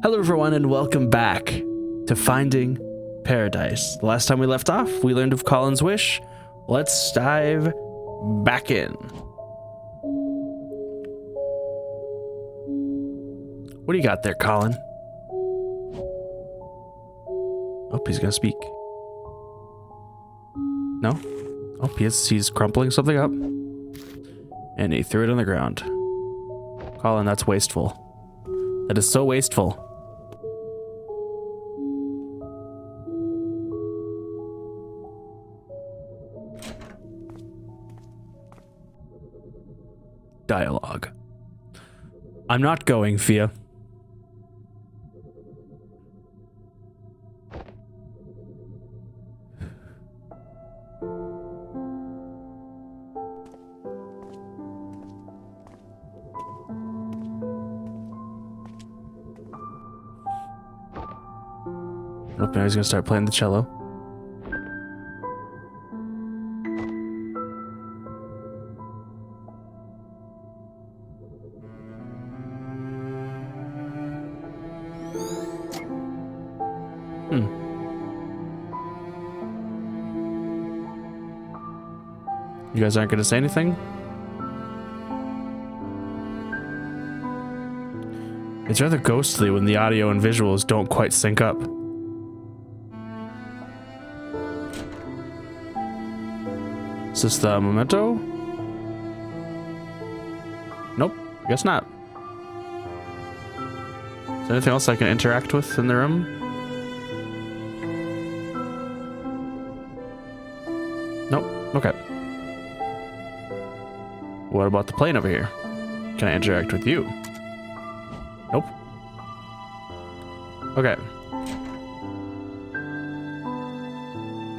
Hello everyone and welcome back to Finding Paradise. The last time we left off, we learned of Colin's wish. Let's dive back in. What do you got there, Colin? Oh, he's gonna speak. No? Oh, he's crumpling something up. And he threw it on the ground. Colin, that's wasteful. That is so wasteful. Dialogue. I'm not going, Fia. Nope, now he's gonna start playing the cello. You guys aren't gonna say anything? It's rather ghostly when the audio and visuals don't quite sync up. Is this the memento? Nope, I guess not. Is there anything else I can interact with in the room? Nope, okay. What about the plane over here? Can I interact with you? Nope. Okay.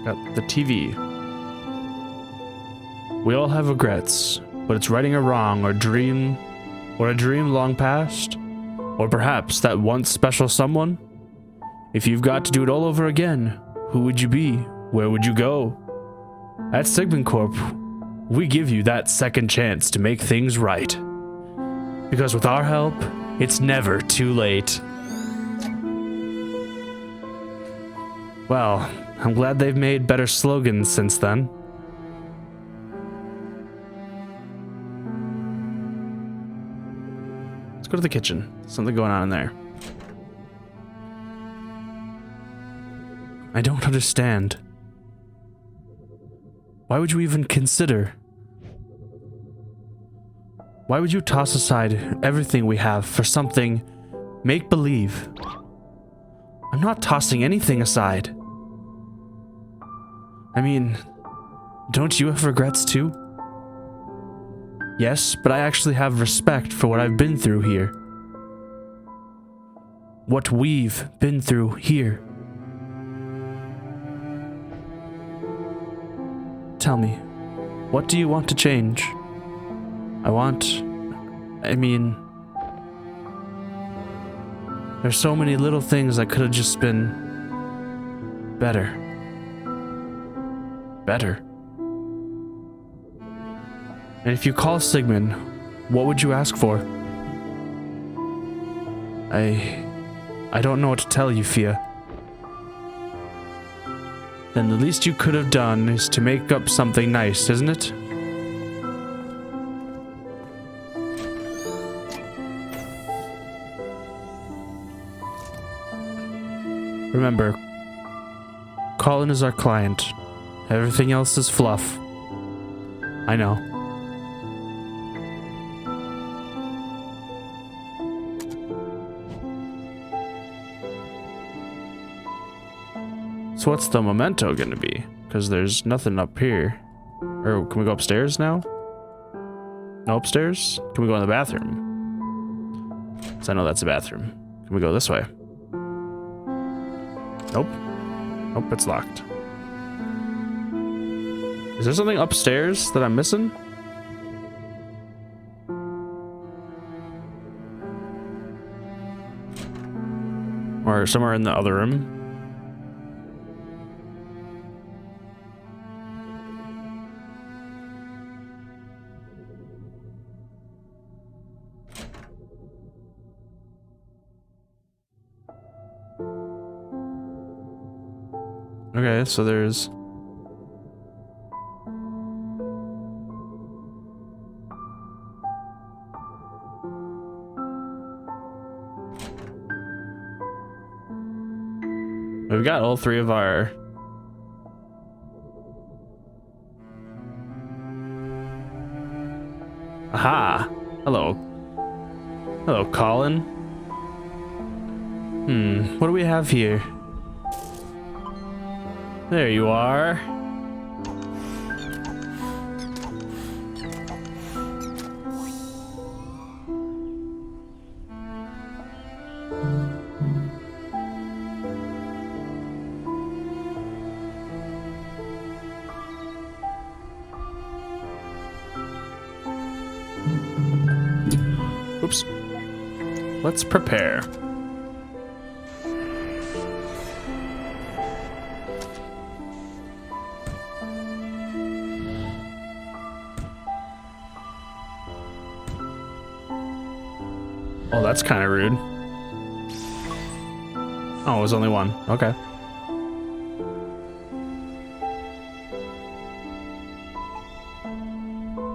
Got the TV. We all have regrets, but it's righting a wrong or a dream long past, or perhaps that once special someone. If you've got to do it all over again, who would you be? Where would you go? At Sigmund Corp, we give you that second chance to make things right. Because with our help, it's never too late. Well, I'm glad they've made better slogans since then. Let's go to the kitchen. Something going on in there. I don't understand. Why would you even consider? Why would you toss aside everything we have for something make-believe? I'm not tossing anything aside. I mean, don't you have regrets too? Yes, but I actually have respect for what I've been through here. What we've been through here. Tell me, what do you want to change? There's so many little things that could have just been better. Better. And if you call Sigmund, what would you ask for? I don't know what to tell you, Fia. Then the least you could have done is to make up something nice, isn't it? Remember, Colin is our client. Everything else is fluff. I know. So what's the memento gonna be? Because there's nothing up here. Or can we go upstairs now? No upstairs? Can we go in the bathroom? Because I know that's a bathroom. Can we go this way? Nope. Nope, it's locked. Is there something upstairs that I'm missing? Or somewhere in the other room? Okay, so there's... We've got all three of our... Aha! Hello. Hello, Colin. What do we have here? There you are. Oops. Let's prepare. Oh, that's kind of rude. Oh, it was only one. Okay.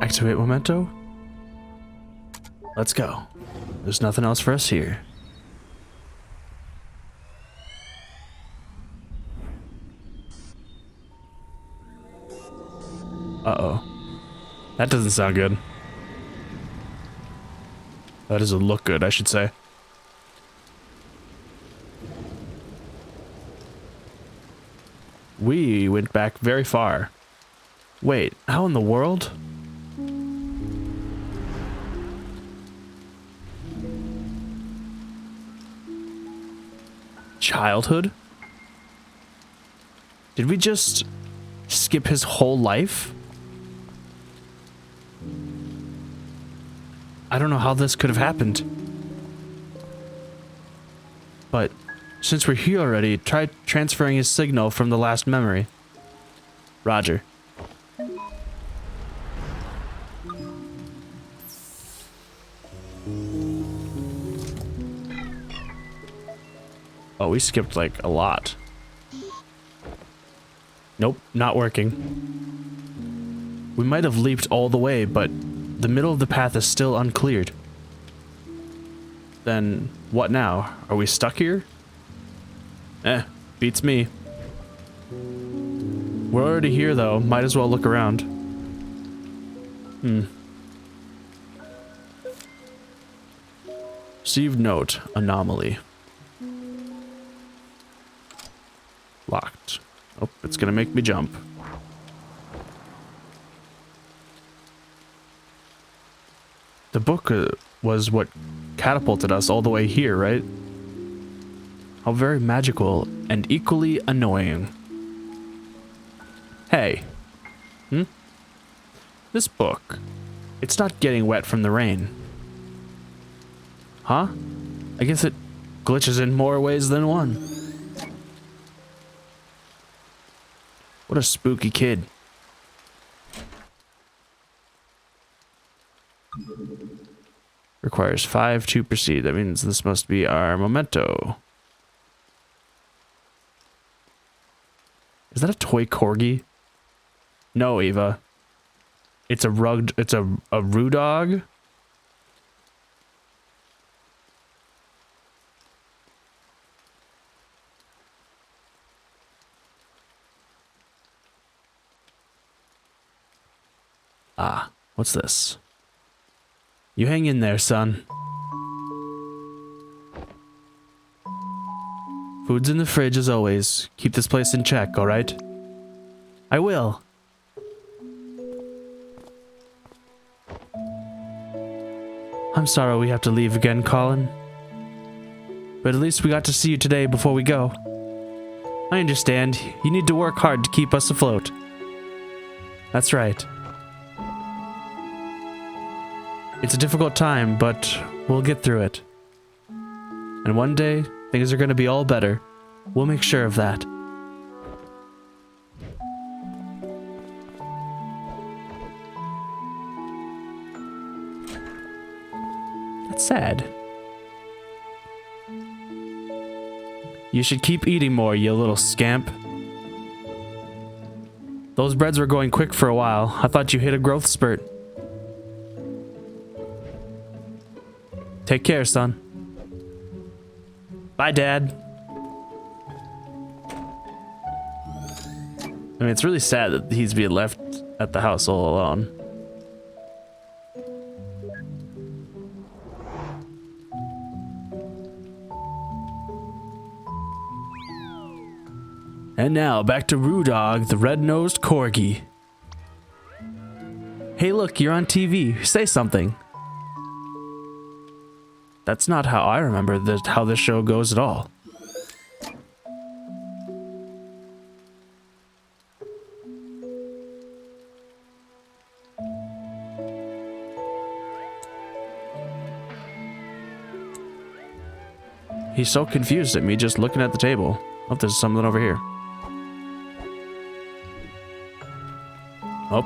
Activate memento. Let's go. There's nothing else for us here. Uh-oh. That doesn't sound good. That doesn't look good, I should say. We went back very far. Wait, how in the world? Childhood? Did we just skip his whole life? I don't know how this could have happened. But since we're here already, try transferring his signal from the last memory. Roger. Oh, we skipped like a lot. Nope, not working. We might have leaped all the way, but the middle of the path is still uncleared. Then what now? Are we stuck here? Beats me. We're already here though, might as well look around. Received note, anomaly. Locked. Oh, it's gonna make me jump. The book was what catapulted us all the way here, right? How very magical and equally annoying. Hey. This book. It's not getting wet from the rain. Huh? I guess it glitches in more ways than one. What a spooky kid. Requires 5 to proceed. That means this must be our memento. Is that a toy corgi? No, Eva. It's a Roo dog. Ah, what's this? You hang in there, son. Food's in the fridge as always. Keep this place in check, alright? I will. I'm sorry we have to leave again, Colin. But at least we got to see you today before we go. I understand. You need to work hard to keep us afloat. That's right. It's a difficult time, but we'll get through it. And one day, things are going to be all better. We'll make sure of that. That's sad. You should keep eating more, you little scamp. Those breads were going quick for a while. I thought you hit a growth spurt. Take care, son. Bye, Dad. I mean, it's really sad that he's being left at the house all alone. And now, back to Roo Dog, the red-nosed corgi. Hey look, you're on TV. Say something. That's not how I remember how this show goes at all. He's so confused at me just looking at the table. Oh, there's something over here. Oh,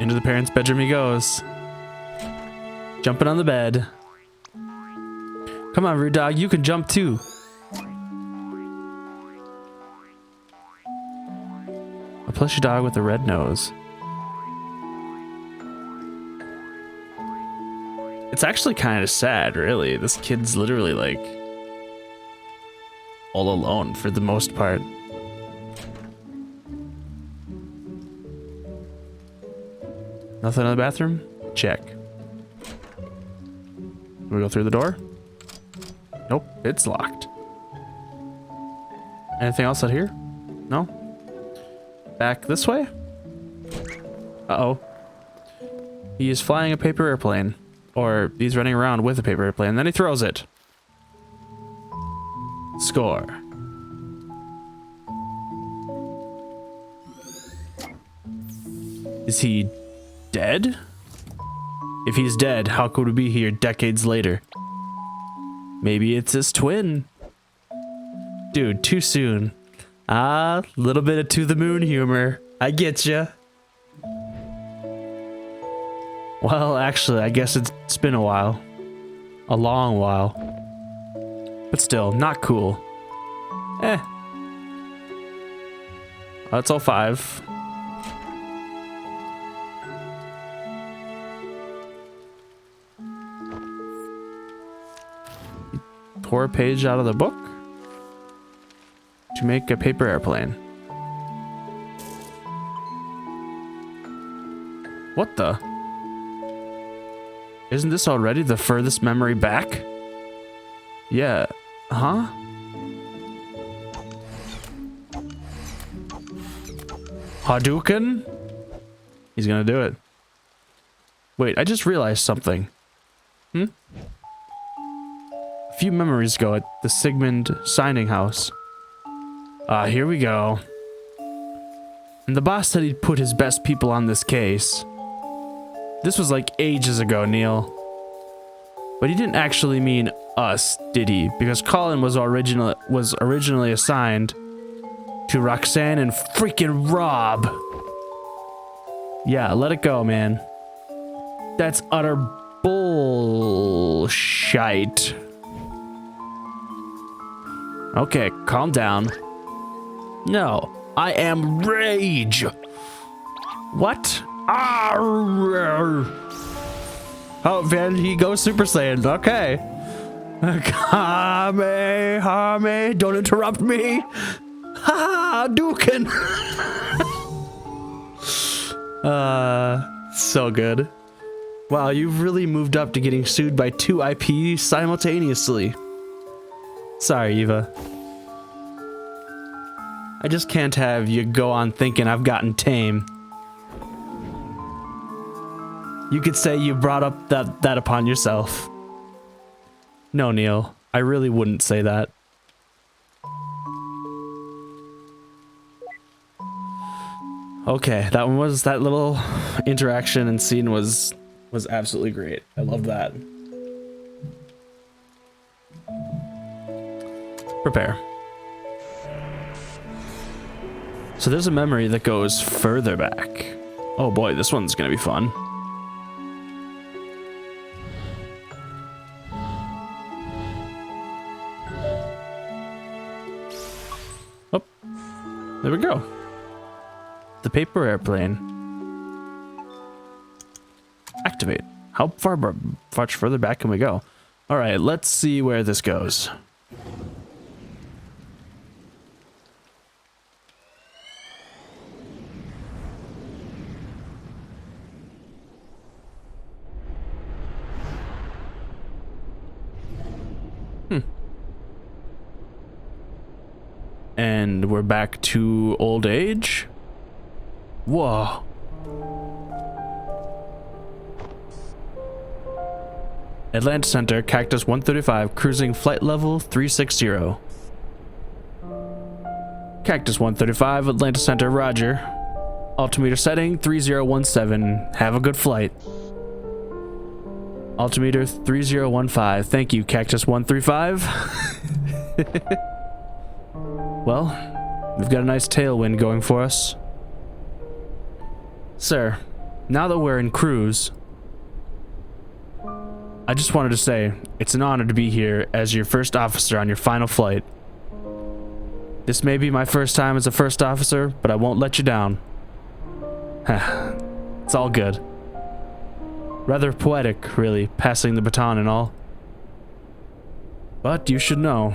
into the parents' bedroom he goes. Jumping on the bed. Come on, Roo Dog, you can jump too. A plushy dog with a red nose. It's actually kind of sad, really. This kid's literally like all alone for the most part. Nothing in the bathroom? Check. Can we go through the door? Nope, it's locked. Anything else out here? No? Back this way? Uh-oh. He is flying a paper airplane. Or he's running around with a paper airplane, and then he throws it. Score. Is he dead? If he's dead, how could we be here decades later? Maybe it's his twin. Dude, too soon. Ah, little bit of to the moon humor. I get ya. Well, actually, I guess it's been a while. A long while. But still, not cool. That's all 5. Tore a page out of the book to make a paper airplane. What the? Isn't this already the furthest memory back? Yeah. Huh? Hadouken? He's gonna do it. Wait, I just realized something. A few memories ago at the Sigmund signing house. Here we go. And the boss said he'd put his best people on this case. This was like ages ago, Neil. But he didn't actually mean us, did he? Because Colin was originally assigned to Roxanne and freaking Rob. Yeah, let it go, man. That's utter bullshit. Okay, calm down. No, I am rage. What? Oh, man, he goes Super Saiyan. Okay. Kamehame, don't interrupt me. Ha, Dukin. So good. Wow, you've really moved up to getting sued by 2 IPs simultaneously. Sorry, Eva. I just can't have you go on thinking I've gotten tame. You could say you brought up that upon yourself. No, Neil, I really wouldn't say that. Okay, that little interaction and scene was absolutely great. I love that. Prepare. So there's a memory that goes further back. Oh boy, this one's gonna be fun. Oh, there we go. the paper airplane. Activate. How far much further back can we go? All right, let's see where this goes. And we're back to old age. Whoa. Atlanta Center, Cactus 135, cruising flight level 360. Cactus 135, Atlanta Center, roger. Altimeter setting 3017. Have a good flight. Altimeter 3015. Thank you, Cactus 135. Well, we've got a nice tailwind going for us. Sir, now that we're in cruise, I just wanted to say, it's an honor to be here as your first officer on your final flight. This may be my first time as a first officer, but I won't let you down. It's all good. Rather poetic, really, passing the baton and all. But you should know,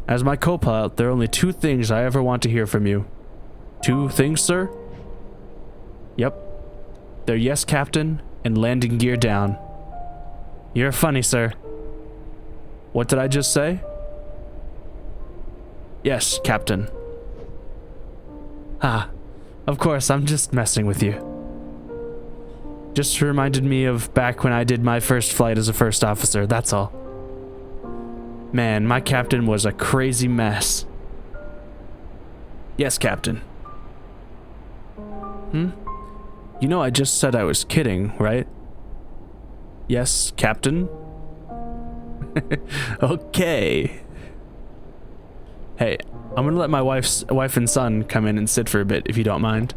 as my co-pilot, there are only 2 things I ever want to hear from you. 2 things, sir? Yep. They're yes, Captain, and landing gear down. You're funny, sir. What did I just say? Yes, Captain. Ah, of course, I'm just messing with you. Just reminded me of back when I did my first flight as a first officer, that's all. Man, my captain was a crazy mess. Yes, Captain. You know I just said I was kidding, right? Yes, Captain? Okay. Hey, I'm gonna let my wife and son come in and sit for a bit, if you don't mind.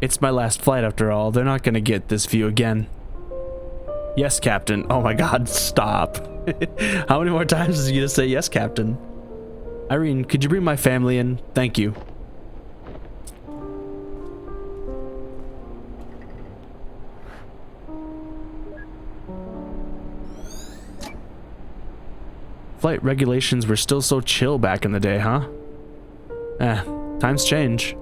It's my last flight after all. They're not gonna get this view again. Yes, Captain. Oh my god, stop. How many more times is he gonna say yes, Captain? Irene, could you bring my family in? Thank you. Flight regulations were still so chill back in the day, huh? Times change.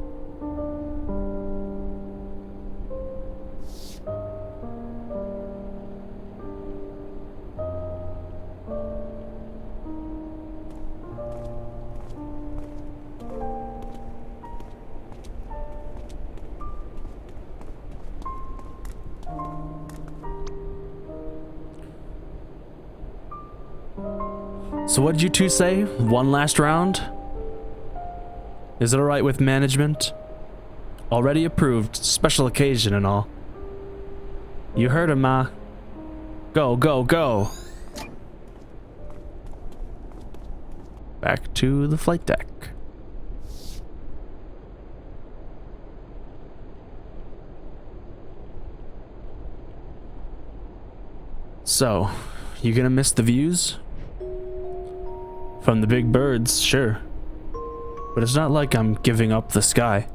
So what did you 2 say? One last round? Is it alright with management? Already approved, special occasion and all. You heard him, Ma. Go, go, go! Back to the flight deck. So, you gonna miss the views? From the big birds, sure. But it's not like I'm giving up the sky.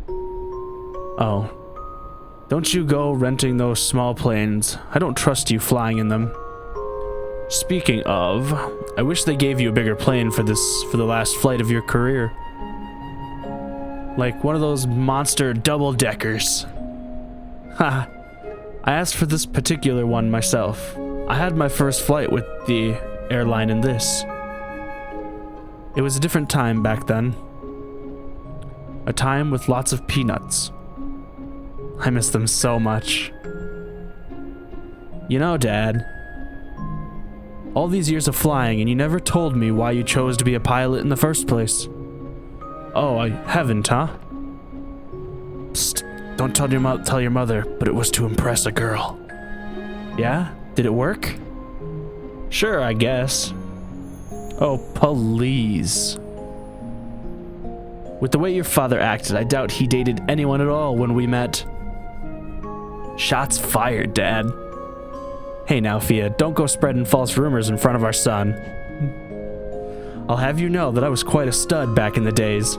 Oh. Don't you go renting those small planes. I don't trust you flying in them. Speaking of, I wish they gave you a bigger plane for the last flight of your career. Like one of those monster double-deckers. Ha. I asked for this particular one myself. I had my first flight with the airline in this. It was a different time back then. A time with lots of peanuts. I miss them so much. You know, Dad, all these years of flying and you never told me why you chose to be a pilot in the first place. Oh, I haven't, huh? Psst, don't tell your mother, but it was to impress a girl. Yeah? Did it work? Sure, I guess. Oh, please. With the way your father acted, I doubt he dated anyone at all when we met. Shots fired, Dad. Hey now, Fia, don't go spreading false rumors in front of our son. I'll have you know that I was quite a stud back in the days.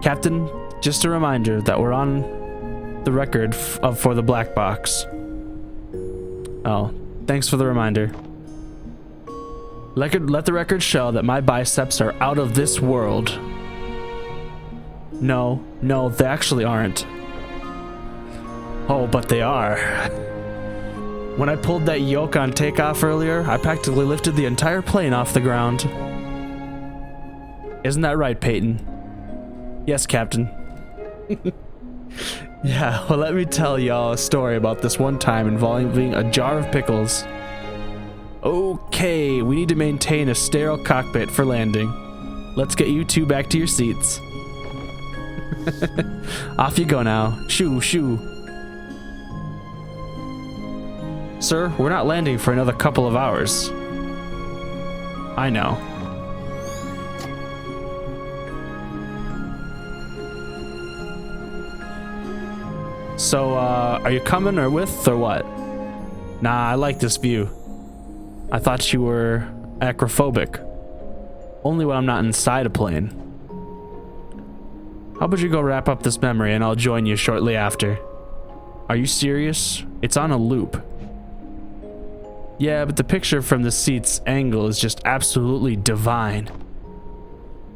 Captain, just a reminder that we're on the record for the black box. Oh, thanks for the reminder. Let the record show that my biceps are out of this world. No, they actually aren't. Oh, but they are. When I pulled that yoke on takeoff earlier, I practically lifted the entire plane off the ground. Isn't that right, Peyton? Yes, Captain. Yeah, well, let me tell y'all a story about this one time involving a jar of pickles. Okay, we need to maintain a sterile cockpit for landing. Let's get you two back to your seats. Off you go now. Shoo, shoo. Sir, we're not landing for another couple of hours. I know. So, are you coming or with or what? Nah, I like this view. I thought you were acrophobic. Only when I'm not inside a plane. How about you go wrap up this memory and I'll join you shortly after. Are you serious? It's on a loop. Yeah, but the picture from the seat's angle is just absolutely divine.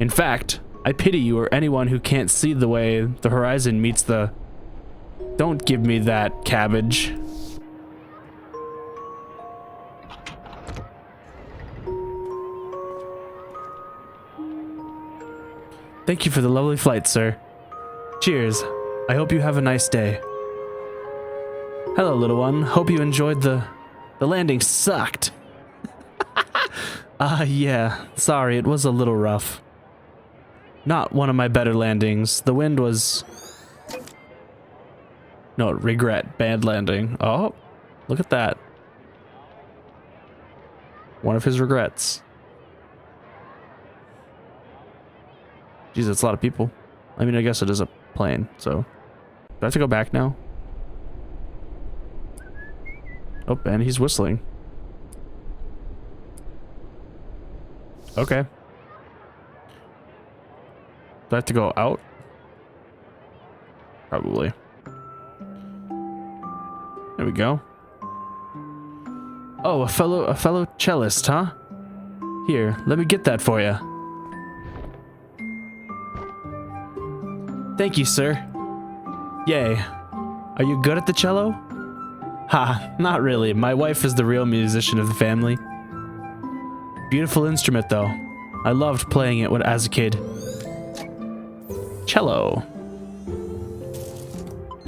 In fact, I pity you or anyone who can't see the way the horizon meets the... Don't give me that, cabbage. Thank you for the lovely flight, sir. Cheers. I hope you have a nice day. Hello, little one. Hope you enjoyed the landing sucked. Yeah. Sorry, it was a little rough. Not one of my better landings. The wind was... No, regret. Bad landing. Oh, look at that. One of his regrets. Jeez, that's a lot of people. I mean, I guess it is a plane, so... Do I have to go back now? Oh, and he's whistling. Okay. Do I have to go out? Probably. There we go. Oh, a fellow cellist, huh? Here, let me get that for you. Thank you, sir. Yay. Are you good at the cello? Ha, not really. My wife is the real musician of the family. Beautiful instrument, though. I loved playing it as a kid. Cello.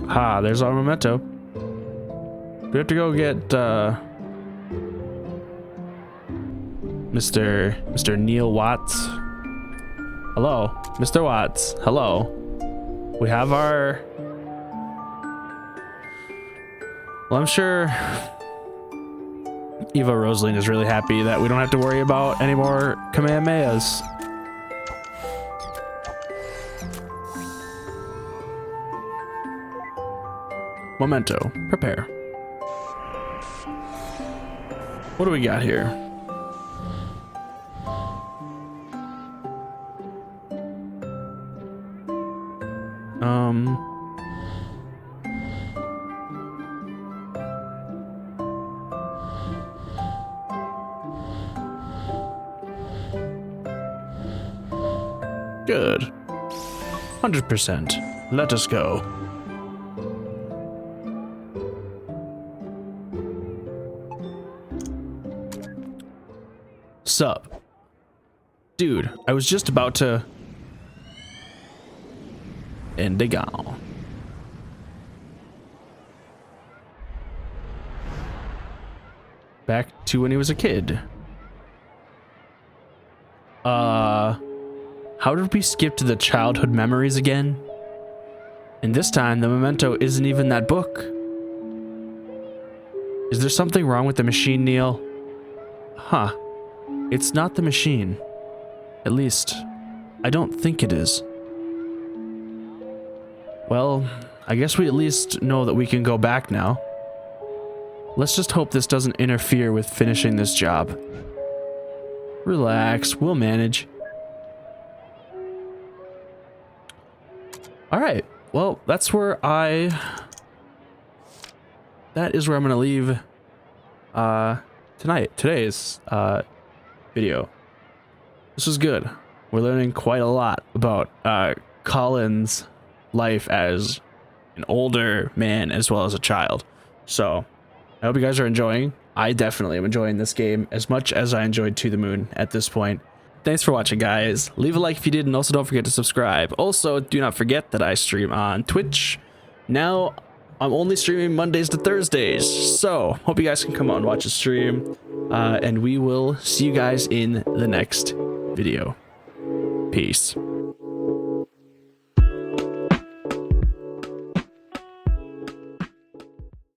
Ha, there's our memento. Do we have to go get, Mr. Neil Watts? Hello, Mr. Watts. Hello. We have our... Well, I'm sure Eva Rosaline is really happy that we don't have to worry about any more Kamehamehas. Memento. Prepare. What do we got here? Good. 100%. Let us go. Sup? Dude, I was just about to... And they gone. Back to when he was a kid. How did we skip to the childhood memories again? And this time, the memento isn't even that book. Is there something wrong with the machine, Neil? Huh. It's not the machine. At least, I don't think it is. Well, I guess we at least know that we can go back now. Let's just hope this doesn't interfere with finishing this job. Relax, we'll manage. All right. Well, that is where I'm going to leave today's video. This was good. We're learning quite a lot about Colin's life as an older man as well as a child. So I hope you guys are enjoying. I definitely am enjoying this game as much as I enjoyed To the Moon at this point. Thanks for watching, guys. Leave a like if you did, and also don't forget to subscribe. Also, do not forget that I stream on Twitch. Now, I'm only streaming Mondays to Thursdays, so hope you guys can come on and watch the stream. And we will see you guys in the next video. Peace.